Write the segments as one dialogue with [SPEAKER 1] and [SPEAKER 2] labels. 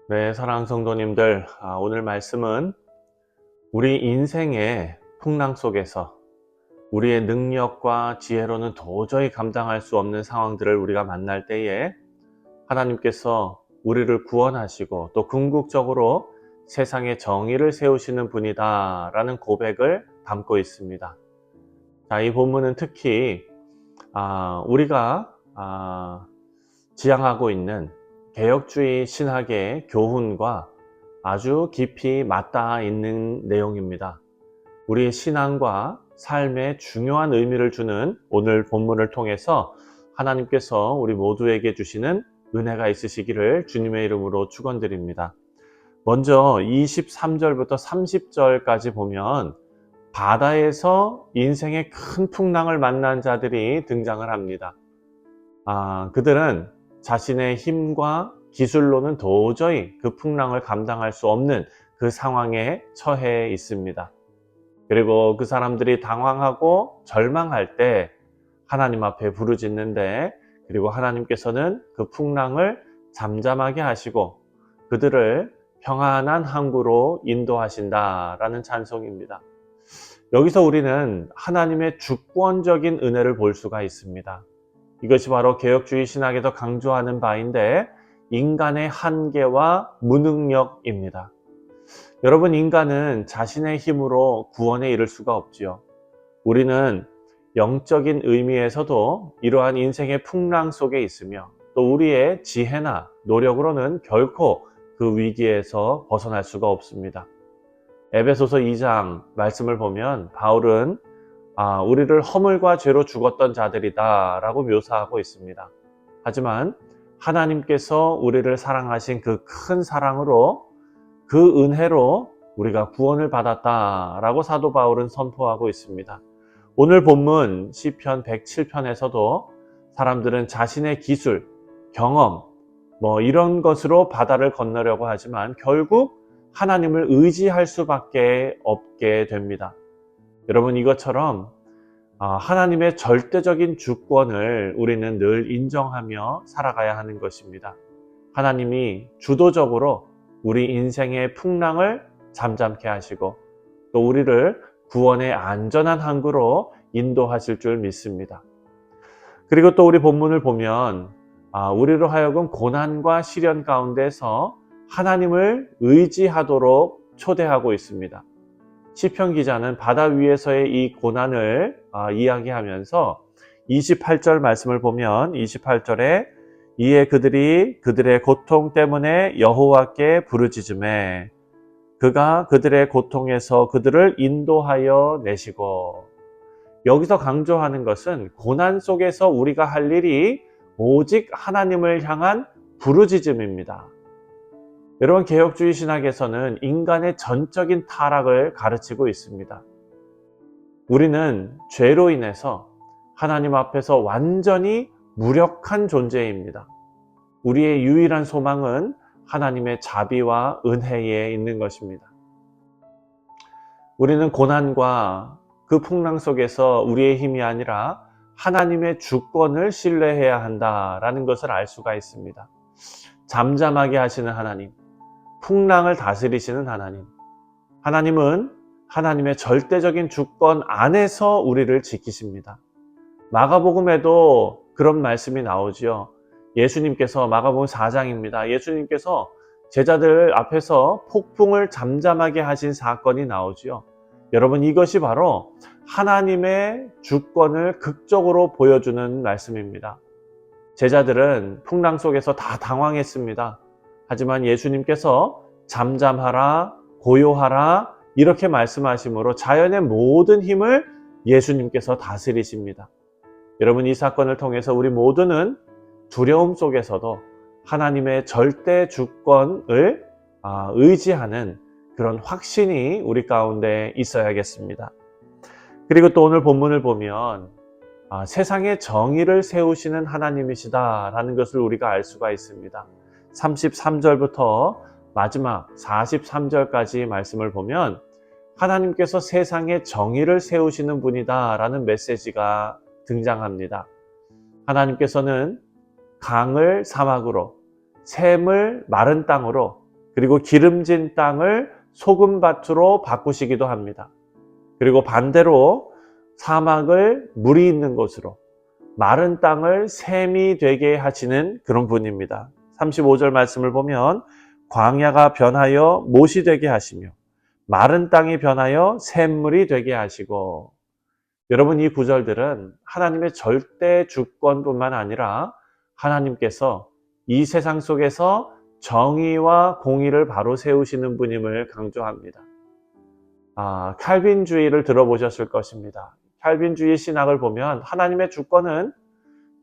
[SPEAKER 1] 네, 사랑하는 성도님들, 오늘 말씀은 우리 인생의 풍랑 속에서 우리의 능력과 지혜로는 도저히 감당할 수 없는 상황들을 우리가 만날 때에 하나님께서 우리를 구원하시고 또 궁극적으로 세상의 정의를 세우시는 분이다 라는 고백을 담고 있습니다. 자, 이 본문은 특히 우리가 지향하고 있는 개혁주의 신학의 교훈과 아주 깊이 맞닿아 있는 내용입니다. 우리의 신앙과 삶에 중요한 의미를 주는 오늘 본문을 통해서 하나님께서 우리 모두에게 주시는 은혜가 있으시기를 주님의 이름으로 축원드립니다. 먼저 23절부터 30절까지 보면 바다에서 인생의 큰 풍랑을 만난 자들이 등장을 합니다. 그들은 자신의 힘과 기술로는 도저히 그 풍랑을 감당할 수 없는 그 상황에 처해 있습니다. 그리고 그 사람들이 당황하고 절망할 때 하나님 앞에 부르짖는데, 그리고 하나님께서는 그 풍랑을 잠잠하게 하시고 그들을 평안한 항구로 인도하신다라는 찬송입니다. 여기서 우리는 하나님의 주권적인 은혜를 볼 수가 있습니다. 이것이 바로 개혁주의 신학에서 강조하는 바인데, 인간의 한계와 무능력입니다. 여러분, 인간은 자신의 힘으로 구원에 이를 수가 없지요. 우리는 영적인 의미에서도 이러한 인생의 풍랑 속에 있으며 또 우리의 지혜나 노력으로는 결코 그 위기에서 벗어날 수가 없습니다. 에베소서 2장 말씀을 보면 바울은 우리를 허물과 죄로 죽었던 자들이다 라고 묘사하고 있습니다. 하지만 하나님께서 우리를 사랑하신 그 큰 사랑으로, 그 은혜로 우리가 구원을 받았다라고 사도 바울은 선포하고 있습니다. 오늘 본문 시편 107편에서도 사람들은 자신의 기술, 경험, 이런 것으로 바다를 건너려고 하지만 결국 하나님을 의지할 수밖에 없게 됩니다. 여러분, 이것처럼 하나님의 절대적인 주권을 우리는 늘 인정하며 살아가야 하는 것입니다. 하나님이 주도적으로 우리 인생의 풍랑을 잠잠케 하시고 또 우리를 구원의 안전한 항구로 인도하실 줄 믿습니다. 그리고 또 우리 본문을 보면 우리로 하여금 고난과 시련 가운데서 하나님을 의지하도록 초대하고 있습니다. 시편 기자는 바다 위에서의 이 고난을 이야기하면서 28절 말씀을 보면 28절에 이에 그들이 그들의 고통 때문에 여호와께 부르짖으매 그가 그들의 고통에서 그들을 인도하여 내시고, 여기서 강조하는 것은 고난 속에서 우리가 할 일이 오직 하나님을 향한 부르짖음입니다. 여러분, 개혁주의 신학에서는 인간의 전적인 타락을 가르치고 있습니다. 우리는 죄로 인해서 하나님 앞에서 완전히 무력한 존재입니다. 우리의 유일한 소망은 하나님의 자비와 은혜에 있는 것입니다. 우리는 고난과 그 풍랑 속에서 우리의 힘이 아니라 하나님의 주권을 신뢰해야 한다라는 것을 알 수가 있습니다. 잠잠하게 하시는 하나님, 풍랑을 다스리시는 하나님, 하나님은 하나님의 절대적인 주권 안에서 우리를 지키십니다. 마가복음에도 그런 말씀이 나오지요. 예수님께서, 마가복음 4장입니다. 예수님께서 제자들 앞에서 폭풍을 잠잠하게 하신 사건이 나오지요. 여러분, 이것이 바로 하나님의 주권을 극적으로 보여주는 말씀입니다. 제자들은 풍랑 속에서 다 당황했습니다. 하지만 예수님께서 잠잠하라, 고요하라 이렇게 말씀하심으로 자연의 모든 힘을 예수님께서 다스리십니다. 여러분, 이 사건을 통해서 우리 모두는 두려움 속에서도 하나님의 절대 주권을 의지하는 그런 확신이 우리 가운데 있어야겠습니다. 그리고 또 오늘 본문을 보면 세상의 정의를 세우시는 하나님이시다라는 것을 우리가 알 수가 있습니다. 33절부터 마지막 43절까지 말씀을 보면 하나님께서 세상의 정의를 세우시는 분이다라는 메시지가 등장합니다. 하나님께서는 강을 사막으로, 샘을 마른 땅으로, 그리고 기름진 땅을 소금밭으로 바꾸시기도 합니다. 그리고 반대로 사막을 물이 있는 곳으로, 마른 땅을 샘이 되게 하시는 그런 분입니다. 35절 말씀을 보면 광야가 변하여 못이 되게 하시며 마른 땅이 변하여 샘물이 되게 하시고, 여러분, 이 구절들은 하나님의 절대 주권뿐만 아니라 하나님께서 이 세상 속에서 정의와 공의를 바로 세우시는 분임을 강조합니다. 칼빈주의를 들어보셨을 것입니다. 칼빈주의 신학을 보면 하나님의 주권은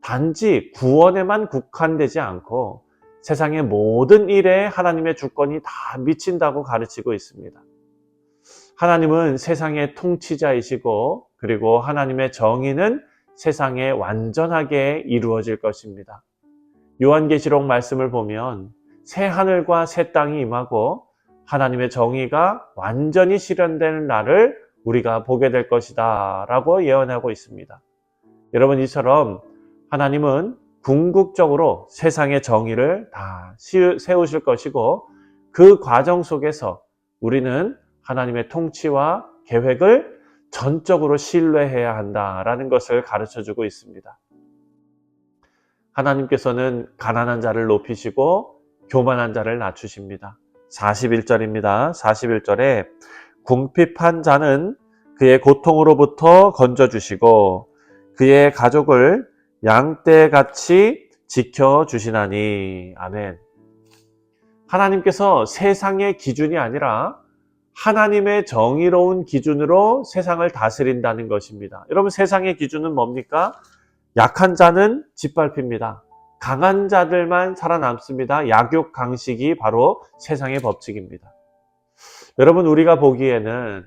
[SPEAKER 1] 단지 구원에만 국한되지 않고 세상의 모든 일에 하나님의 주권이 다 미친다고 가르치고 있습니다. 하나님은 세상의 통치자이시고, 그리고 하나님의 정의는 세상에 완전하게 이루어질 것입니다. 요한계시록 말씀을 보면 새 하늘과 새 땅이 임하고 하나님의 정의가 완전히 실현되는 날을 우리가 보게 될 것이다 라고 예언하고 있습니다. 여러분, 이처럼 하나님은 궁극적으로 세상의 정의를 다 세우실 것이고, 그 과정 속에서 우리는 하나님의 통치와 계획을 전적으로 신뢰해야 한다라는 것을 가르쳐주고 있습니다. 하나님께서는 가난한 자를 높이시고 교만한 자를 낮추십니다. 41절입니다. 41절에 궁핍한 자는 그의 고통으로부터 건져주시고 그의 가족을 양떼같이 지켜주시나니. 아멘. 하나님께서 세상의 기준이 아니라 하나님의 정의로운 기준으로 세상을 다스린다는 것입니다. 여러분, 세상의 기준은 뭡니까? 약한 자는 짓밟힙니다. 강한 자들만 살아남습니다. 약육강식이 바로 세상의 법칙입니다. 여러분, 우리가 보기에는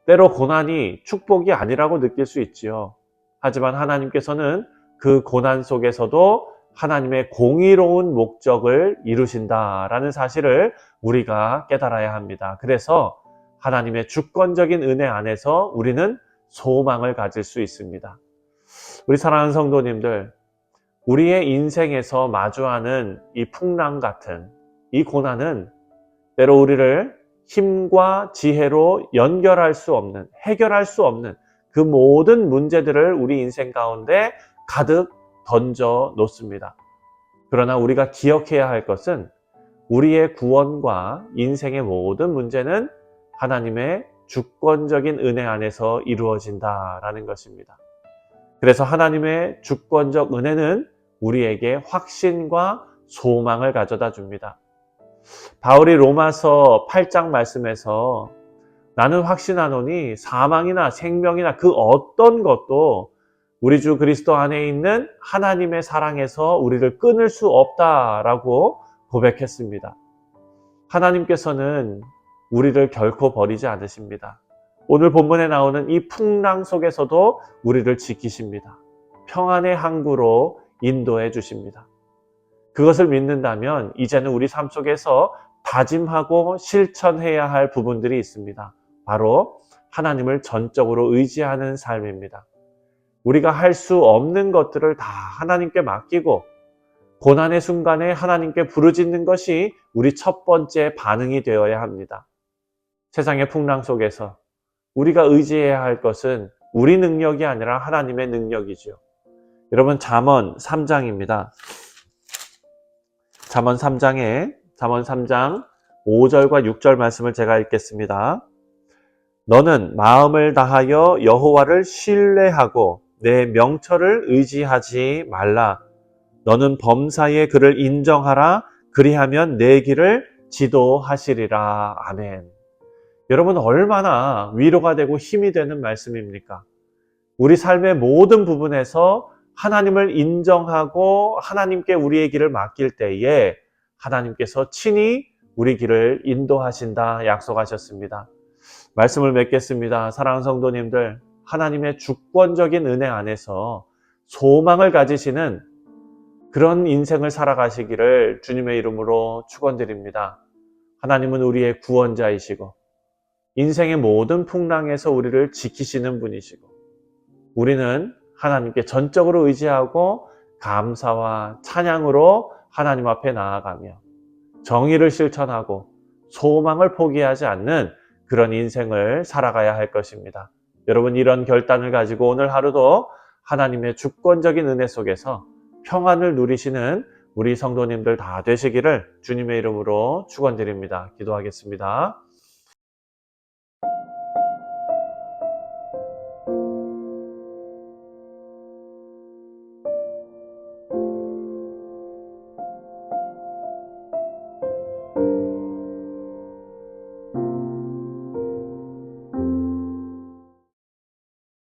[SPEAKER 1] 때로 고난이 축복이 아니라고 느낄 수 있지요. 하지만 하나님께서는 그 고난 속에서도 하나님의 공의로운 목적을 이루신다라는 사실을 우리가 깨달아야 합니다. 그래서 하나님의 주권적인 은혜 안에서 우리는 소망을 가질 수 있습니다. 우리 사랑하는 성도님들, 우리의 인생에서 마주하는 이 풍랑 같은 이 고난은 때로 우리를 힘과 지혜로 연결할 수 없는, 해결할 수 없는 그 모든 문제들을 우리 인생 가운데 가득 던져 놓습니다. 그러나 우리가 기억해야 할 것은 우리의 구원과 인생의 모든 문제는 하나님의 주권적인 은혜 안에서 이루어진다라는 것입니다. 그래서 하나님의 주권적 은혜는 우리에게 확신과 소망을 가져다 줍니다. 바울이 로마서 8장 말씀에서 나는 확신하노니 사망이나 생명이나 그 어떤 것도 우리 주 그리스도 안에 있는 하나님의 사랑에서 우리를 끊을 수 없다라고 고백했습니다. 하나님께서는 우리를 결코 버리지 않으십니다. 오늘 본문에 나오는 이 풍랑 속에서도 우리를 지키십니다. 평안의 항구로 인도해 주십니다. 그것을 믿는다면 이제는 우리 삶 속에서 다짐하고 실천해야 할 부분들이 있습니다. 바로 하나님을 전적으로 의지하는 삶입니다. 우리가 할 수 없는 것들을 다 하나님께 맡기고 고난의 순간에 하나님께 부르짖는 것이 우리 첫 번째 반응이 되어야 합니다. 세상의 풍랑 속에서 우리가 의지해야 할 것은 우리 능력이 아니라 하나님의 능력이죠. 여러분, 잠언 3장입니다. 잠언 3장 5절과 6절 말씀을 제가 읽겠습니다. 너는 마음을 다하여 여호와를 신뢰하고 내 명철을 의지하지 말라. 너는 범사에 그를 인정하라. 그리하면 내 길을 지도하시리라. 아멘. 여러분, 얼마나 위로가 되고 힘이 되는 말씀입니까? 우리 삶의 모든 부분에서 하나님을 인정하고 하나님께 우리의 길을 맡길 때에 하나님께서 친히 우리 길을 인도하신다 약속하셨습니다. 말씀을 맺겠습니다. 사랑하는 성도님들, 하나님의 주권적인 은혜 안에서 소망을 가지시는 그런 인생을 살아가시기를 주님의 이름으로 축원드립니다. 하나님은 우리의 구원자이시고 인생의 모든 풍랑에서 우리를 지키시는 분이시고 우리는 하나님께 전적으로 의지하고 감사와 찬양으로 하나님 앞에 나아가며 정의를 실천하고 소망을 포기하지 않는 그런 인생을 살아가야 할 것입니다. 여러분, 이런 결단을 가지고 오늘 하루도 하나님의 주권적인 은혜 속에서 평안을 누리시는 우리 성도님들 다 되시기를 주님의 이름으로 축원드립니다. 기도하겠습니다.